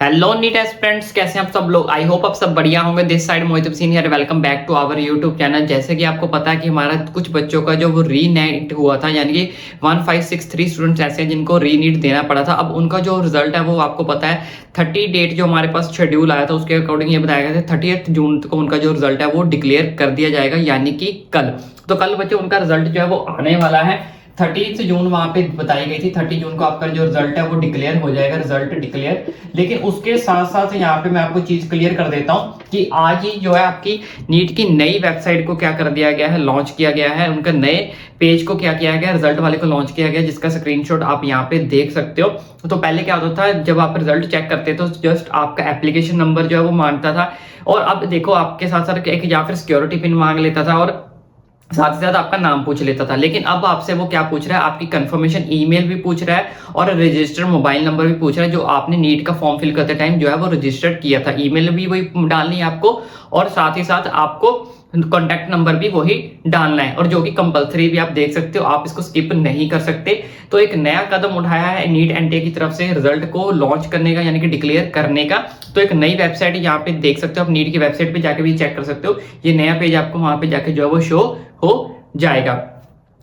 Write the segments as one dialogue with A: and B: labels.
A: Hello NEET aspirants, कैसे हैं आप सब लोग। आई होप आप सब बढ़िया होंगे। This side Mohit Hussain here, welcome back to our YouTube channel. जैसे कि आपको पता है कि हमारा कुछ बच्चों का जो वो रीनीट हुआ था, यानी कि 1563 स्टूडेंट्स ऐसे हैं जिनको रीनीट देना पड़ा था। अब उनका जो रिजल्ट है वो आपको पता है 30 डेट जो हमारे पास शेड्यूल आया था उसके अकॉर्डिंग ये बताया गया था 30 जून को उनका जो रिजल्ट है वो डिक्लेयर कर दिया जाएगा, यानी कि कल। तो कल बच्चों उनका रिजल्ट जो है वो आने वाला है। 30 जून वहां पे बताई गई थी, 30 जून को आपका जो रिजल्ट है वो डिक्लेयर हो जाएगा, रिजल्ट डिक्लेयर। लेकिन उसके साथ साथ यहाँ पे मैं आपको चीज क्लियर कर देता हूँ कि आज ही जो है आपकी नीट की नई वेबसाइट को क्या कर दिया गया है, लॉन्च किया गया है। उनका नए पेज को क्या किया गया, रिजल्ट वाले को लॉन्च किया गया, जिसका स्क्रीनशॉट आप यहाँ पे देख सकते हो। तो पहले क्या होता था, जब आप रिजल्ट चेक करते तो जस्ट आपका एप्लीकेशन नंबर जो है वो मांगता था, और अब देखो आपके साथ साथ एक या फिर सिक्योरिटी पिन मांग लेता था, और साथ ही साथ आपका नाम पूछ लेता था। लेकिन अब आपसे वो क्या पूछ रहा है, आपकी कंफर्मेशन ईमेल भी पूछ रहा है और रजिस्टर्ड मोबाइल नंबर भी पूछ रहा है, जो आपने नीट का फॉर्म फिल करते टाइम जो है वो रजिस्टर्ड किया था। ईमेल भी वही डालनी है आपको, और साथ ही साथ आपको कॉन्टैक्ट नंबर भी वही डालना है, और जो कि कंपलसरी भी आप देख सकते हो, आप इसको स्किप नहीं कर सकते। तो एक नया कदम उठाया है नीट एनटीए की तरफ से रिजल्ट को लॉन्च करने का, यानी कि डिक्लेयर करने का। तो एक नई वेबसाइट यहाँ पे देख सकते हो, आप नीट की वेबसाइट पे जाके भी चेक कर सकते हो। ये नया पेज आपको वहां पे जाके जो है वो शो हो जाएगा।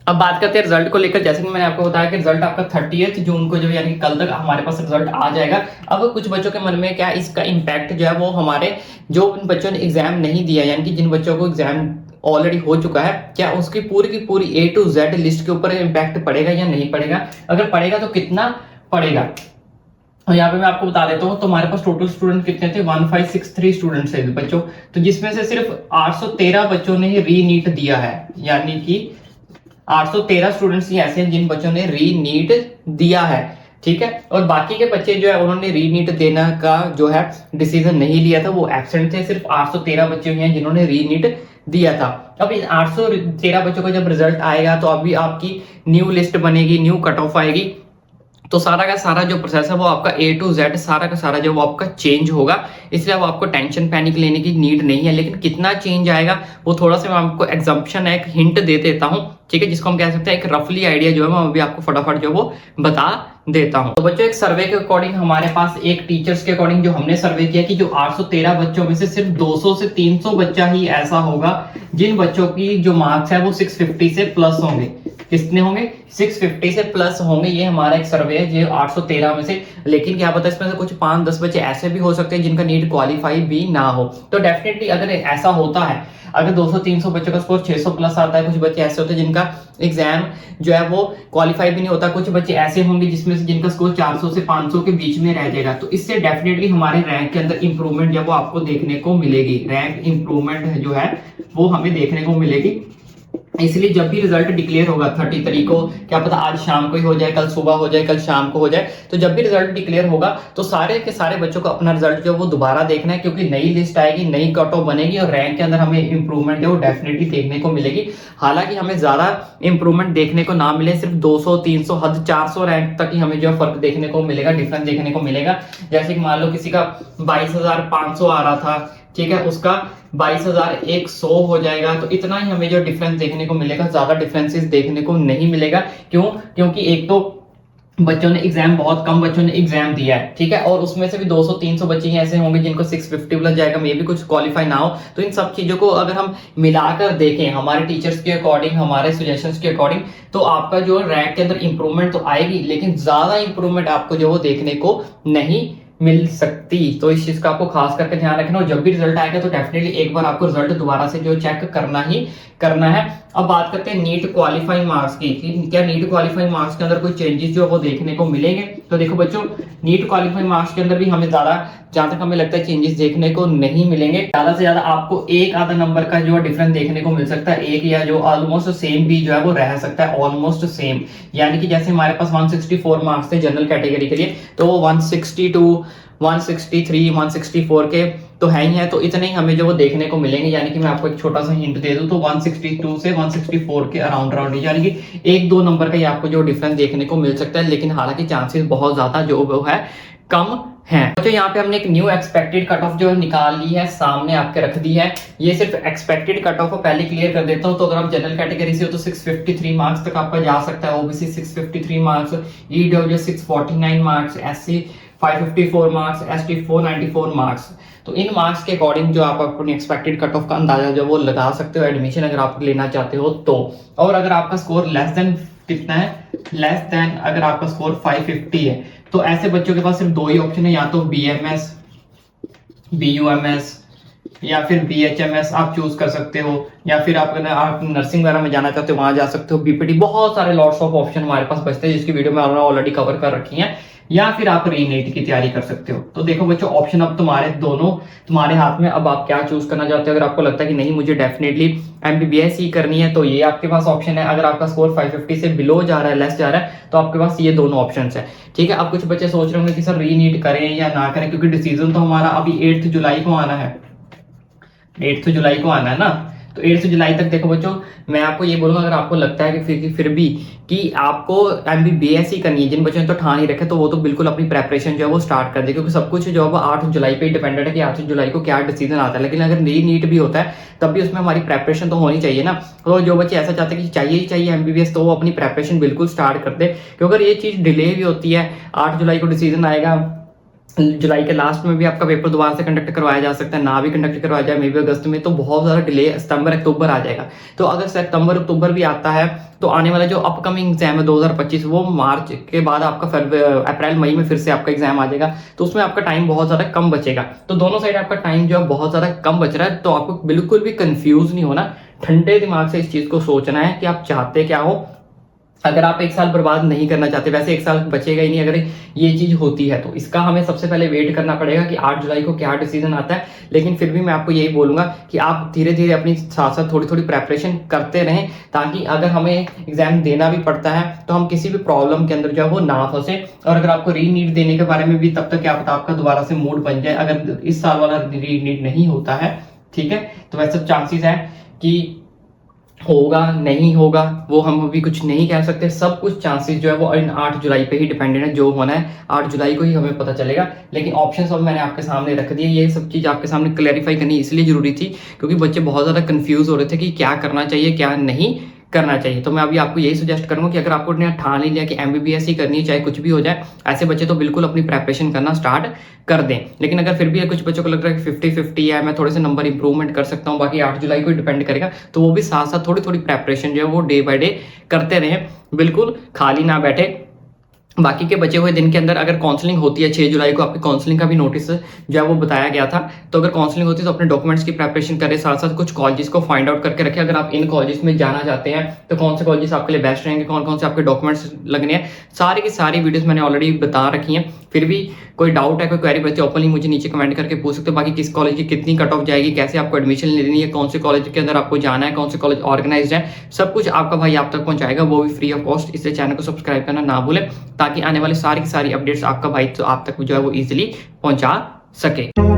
A: अब बात करते हैं रिजल्ट को लेकर। जैसे कि मैंने आपको बताया कि रिजल्ट आपका 30 जून को जो यानी कि कल तक हमारे पास रिजल्ट आ जाएगा। अब कुछ बच्चों के मन में क्या इसका इम्पैक्ट जो है वो हमारे जो उन बच्चों ने एग्जाम नहीं दिया, यानी कि जिन बच्चों को एग्जाम ऑलरेडी हो चुका है, क्या उसकी पूरी की पूरी A to Z लिस्ट के ऊपर इम्पैक्ट पड़ेगा या नहीं पड़ेगा। अगर पड़ेगा तो कितना पड़ेगा। और यहाँ पे मैं आपको बता देता हूँ, तो हमारे पास टोटल स्टूडेंट कितने थे, 1563 स्टूडेंट्स थे बच्चों। तो जिसमें से सिर्फ 813 बच्चों ने ही रीनीट दिया है, यानी कि 813 स्टूडेंट्स ही ऐसे हैं जिन बच्चों ने रीनीट दिया है, ठीक है। और बाकी के बच्चे जो है उन्होंने रीनीट देने का जो है डिसीजन नहीं लिया था, वो एब्सेंट थे। सिर्फ 813 बच्चे हैं जिन्होंने रीनीट दिया था। अब इन 813 बच्चों का जब रिजल्ट आएगा तो अभी आपकी न्यू लिस्ट बनेगी, न्यू कट ऑफ आएगी। तो सारा का सारा जो प्रोसेस है वो आपका A to Z सारा का सारा जो वो आपका चेंज होगा। इसलिए अब आपको टेंशन पैनिक लेने की नीड नहीं है। लेकिन कितना चेंज आएगा वो थोड़ा सा मैं आपको एग्जम्पशन एक हिंट दे देता हूँ, ठीक है, जिसको हम कह सकते हैं एक रफली आइडिया जो है मैं अभी आपको फटाफट जो वो बता देता हूं। तो बच्चों एक सर्वे के अकॉर्डिंग हमारे पास एक टीचर्स के अकॉर्डिंग जो हमने सर्वे किया कि जो 813 बच्चों में से सिर्फ 200 से 300 बच्चा ही ऐसा होगा जिन बच्चों की जो मार्क्स है वो 650 से प्लस होंगे। कितने होंगे, 650 से प्लस होंगे। ये हमारा एक सर्वे है जो 813 में से। लेकिन क्या पता इसमें से कुछ 5-10 बच्चे ऐसे भी हो सकते हैं जिनका नीट क्वालिफाई भी ना हो। तो डेफिनेटली अगर ऐसा होता है, अगर 200-300 बच्चों का स्कोर 600 प्लस आता है, कुछ बच्चे ऐसे होते हैं जिनका एग्जाम जो है वो क्वालिफाई भी नहीं होता, कुछ बच्चे ऐसे होंगे जिसमें से जिनका स्कोर 400 से 500 के बीच में रह जाएगा। तो इससे डेफिनेटली हमारे रैंक के अंदर इंप्रूवमेंट जो वो आपको देखने को मिलेगी। रैंक इंप्रूवमेंट जो है वो हमें देखने को मिलेगी। इसलिए जब भी रिजल्ट डिक्लेयर होगा 30 तारीख को, क्या पता आज शाम को ही हो जाए, कल सुबह हो जाए, कल शाम को हो जाए, तो जब भी रिजल्ट डिक्लेयर होगा तो सारे के सारे बच्चों को अपना रिजल्ट जो वो दोबारा देखना है, क्योंकि नई लिस्ट आएगी, नई कट ऑफ बनेगी और रैंक के अंदर हमें इंप्रूवमेंट है वो डेफिनेटली देखने को मिलेगी। हालांकि हमें ज्यादा इंप्रूवमेंट देखने को ना मिले, सिर्फ 200-300 हद 400 रैंक तक ही हमें जो फर्क देखने को मिलेगा, डिफरेंस देखने को मिलेगा। जैसे कि मान लो किसी का 22,500 आ रहा था, ठीक है, उसका 22,100 हो जाएगा। तो इतना ही हमें जो डिफरेंस देखने को मिलेगा, ज्यादा डिफरेंसेस देखने को नहीं मिलेगा। क्यों? क्योंकि एक तो बच्चों ने एग्जाम, बहुत कम बच्चों ने एग्जाम दिया है, ठीक है, और उसमें से भी 200-300 बच्चे ही ऐसे होंगे जिनको 650 प्लस जाएगा, मे भी कुछ क्वालिफाई ना हो। तो इन सब चीजों को अगर हम मिलाकर देखें हमारे टीचर्स के अकॉर्डिंग, हमारे सजेशंस के अकॉर्डिंग, तो आपका जो रैंक के अंदर इंप्रूवमेंट तो आएगी, लेकिन ज्यादा इंप्रूवमेंट आपको जो वो देखने को नहीं मिल सकती। तो इस चीज का आपको खास करके ध्यान रखना। और जब भी रिजल्ट आएगा तो डेफिनेटली एक बार आपको रिजल्ट दोबारा से जो चेक करना ही करना है। अब बात करते हैं नीट क्वालिफाइंग मार्क्स की, क्या नीट क्वालिफाइंग मार्क्स के अंदर कोई चेंजेस जो वो देखने को मिलेंगे। तो देखो बच्चों, नीट क्वालिफाइंग मार्क्स के अंदर भी हमें जहां तक हमें लगता है चेंजेस देखने को नहीं मिलेंगे। ज्यादा से ज्यादा आपको एक आधा नंबर का जो डिफरेंस देखने को मिल सकता है, एक या जो ऑलमोस्ट सेम भी जो है वो रह सकता है, ऑलमोस्ट सेम। यानी कि जैसे हमारे पास 164 मार्क्स थे जनरल कैटेगरी के लिए, तो वो 162, 163, 164 के तो है ही है। तो इतने ही हमें जो वो देखने को मिलेंगे। यानी कि मैं आपको एक छोटा सा हिंट दे दूं तो 162 से 164 के अराउंड ही, यानी कि 1-2 नंबर का ही आपको जो डिफरेंस देखने को मिल सकता है। लेकिन हालांकि चांसेस बहुत ज्यादा जो वो है कम है। तो यहाँ पे हमने एक न्यू एक्सपेक्टेड कट ऑफ जो निकाल ली है, सामने आपके रख दी है। ये सिर्फ एक्सपेक्टेड कट ऑफ पहले क्लियर कर देता हूँ। तो अगर आप जनरल कैटेगरी से हो तो 653 मार्क्स तक आपका जा सकता है, OBC 653 marks, EW 649 marks, SC 554 marks, ST 494 marks. तो इन मार्क्स के अकॉर्डिंग जो आप अपनी एक्सपेक्टेड कट ऑफ का अंदाजा जो वो लगा सकते हो एडमिशन अगर आप लेना चाहते हो तो। और अगर आपका स्कोर लेस देन कितना है, लेस देन अगर आपका स्कोर 550 है तो ऐसे बच्चों के पास सिर्फ दो ही ऑप्शन है, या तो BMS, BUMS या फिर BHMS आप चूज कर सकते हो, या फिर आप नर्सिंग वगैरह में जाना चाहते हो वहां जा सकते हो, BPT, बहुत सारे लॉट्स ऑफ ऑप्शन हमारे पास बचते हैं जिसकी वीडियो में ऑलरेडी कवर कर रखी है। या फिर आप रीनीट की तैयारी कर सकते हो। तो देखो बच्चों, ऑप्शन अब तुम्हारे दोनों तुम्हारे हाथ में, अब आप क्या चूज करना चाहते हो। अगर आपको लगता है कि नहीं मुझे डेफिनेटली MBBS ही करनी है तो ये आपके पास ऑप्शन है। अगर आपका स्कोर 550 से बिलो जा रहा है, लेस जा रहा है, तो आपके पास ये दोनों ऑप्शन है। ठीक है, अब कुछ बच्चे सोच रहे होंगे कि सर रीनीट करें या ना करें, क्योंकि डिसीजन तो हमारा अभी 8 जुलाई को आना है, 8 जुलाई को आना है ना। तो 8 जुलाई तक देखो बच्चों, मैं आपको ये बोलूंगा, अगर आपको लगता है कि फिर भी कि आपको MBBS ही करनी है, जिन बच्चों ने तो ठान ही रखे, तो वो तो बिल्कुल अपनी प्रेपरेशन जो है वो स्टार्ट कर दे, क्योंकि सब कुछ जो है वो 8 जुलाई पे डिपेंडेंट है कि 8 जुलाई को क्या डिसीजन आता है। लेकिन अगर नीट भी होता है तब भी उसमें हमारी प्रेपरेशन तो होनी चाहिए ना। तो जो बच्चे ऐसा चाहते हैं कि चाहिए ही चाहिए MBBS, तो वो अपनी प्रेपरेशन बिल्कुल स्टार्ट कर दे, क्योंकि अगर ये चीज डिले भी होती है, 8 जुलाई को डिसीजन आएगा, जुलाई के लास्ट में भी आपका पेपर दोबारा से कंडक्ट करवाया जा सकता है, ना भी कंडक्ट करवाया जाए मे भी अगस्त में, तो बहुत ज़्यादा डिले सितंबर अक्टूबर आ जाएगा। तो अगर सितंबर अक्टूबर भी आता है तो आने वाला जो अपकमिंग एग्जाम है 2025 वो मार्च के बाद आपका अप्रैल मई में फिर से आपका एग्जाम आ जाएगा, तो उसमें आपका टाइम बहुत ज़्यादा कम बचेगा। तो दोनों साइड आपका टाइम जो है बहुत ज़्यादा कम बच रहा है, तो आपको बिल्कुल भी कंफ्यूज नहीं होना, ठंडे दिमाग से इस चीज़ को सोचना है कि आप चाहते क्या हो। अगर आप एक साल बर्बाद नहीं करना चाहते, वैसे एक साल बचेगा ही नहीं अगर ये चीज होती है, तो इसका हमें सबसे पहले वेट करना पड़ेगा कि 8 जुलाई को क्या डिसीजन आता है। लेकिन फिर भी मैं आपको यही बोलूंगा कि आप धीरे धीरे अपनी साथ साथ थोड़ी थोड़ी प्रेपरेशन करते रहें, ताकि अगर हमें एग्जाम देना भी पड़ता है तो हम किसी भी प्रॉब्लम के अंदर जो है वो ना फंसे। और अगर आपको री नीट देने के बारे में भी तब तक क्या पता आपका दोबारा से मूड बन जाए, अगर इस साल वाला री नीट नहीं होता है, ठीक है, तो वैसे चांसेस है कि होगा नहीं होगा वो हम अभी कुछ नहीं कह सकते। सब कुछ चांसेस जो है वो इन 8 जुलाई पे ही डिपेंडेंट है, जो होना है 8 जुलाई को ही हमें पता चलेगा। लेकिन ऑप्शन सब मैंने आपके सामने रख दिए, ये सब चीज़ आपके सामने क्लैरिफाई करनी इसलिए जरूरी थी क्योंकि बच्चे बहुत ज़्यादा कंफ्यूज हो रहे थे कि क्या करना चाहिए क्या नहीं करना चाहिए। तो मैं अभी आपको यही सजेस्ट करूंगा कि अगर आपको ठान ही लिया कि MBBS ही करनी है चाहे कुछ भी हो जाए, ऐसे बच्चे तो बिल्कुल अपनी प्रेपरेशन करना स्टार्ट कर दें। लेकिन अगर फिर भी कुछ बच्चों को लग रहा है कि 50-50 है, मैं थोड़े से नंबर इंप्रूवमेंट कर सकता हूँ, बाकी 8 जुलाई को डिपेंड करेगा, तो वो भी साथ साथ थोड़ी थोड़ी प्रेपरेशन जो है वो डे बाय डे करते रहें, बिल्कुल खाली ना बैठे। बाकी के बचे हुए दिन के अंदर अगर काउंसलिंग होती है 6 जुलाई को, आपकी काउंसलिंग का भी नोटिस जो है वो बताया गया था, तो अगर काउंसलिंग होती है तो अपने डॉक्यूमेंट्स की प्रिपरेशन करें, साथ साथ कुछ कॉलेजेस को फाइंड आउट करके रखें। अगर आप इन कॉलेजेस में जाना चाहते हैं तो कौन से कॉलेजेस आपके लिए बेस्ट रहेंगे, कौन कौन से आपके डॉक्यूमेंट्स लगने हैं, सारी की सारी वीडियोस मैंने ऑलरेडी बता रखी हैं। फिर भी कोई डाउट है, कोई क्वेरी बचे, ओपनली मुझे नीचे कमेंट करके पूछ सकते हो। बाकी किस कॉलेज की कितनी कट ऑफ जाएगी, कैसे आपको एडमिशन लेनी है, कौन से कॉलेज के अंदर आपको जाना है, कौन से कॉलेज ऑर्गेनाइज है, सब कुछ आपका भाई आप तक पहुंचाएगा, वो भी फ्री ऑफ कॉस्ट। इसलिए चैनल को सब्सक्राइब करना ना भूलें, ताकि आने वाले सारी अपडेट्स आपका भाई तो आप तक जो है वो इजीली पहुंचा सके।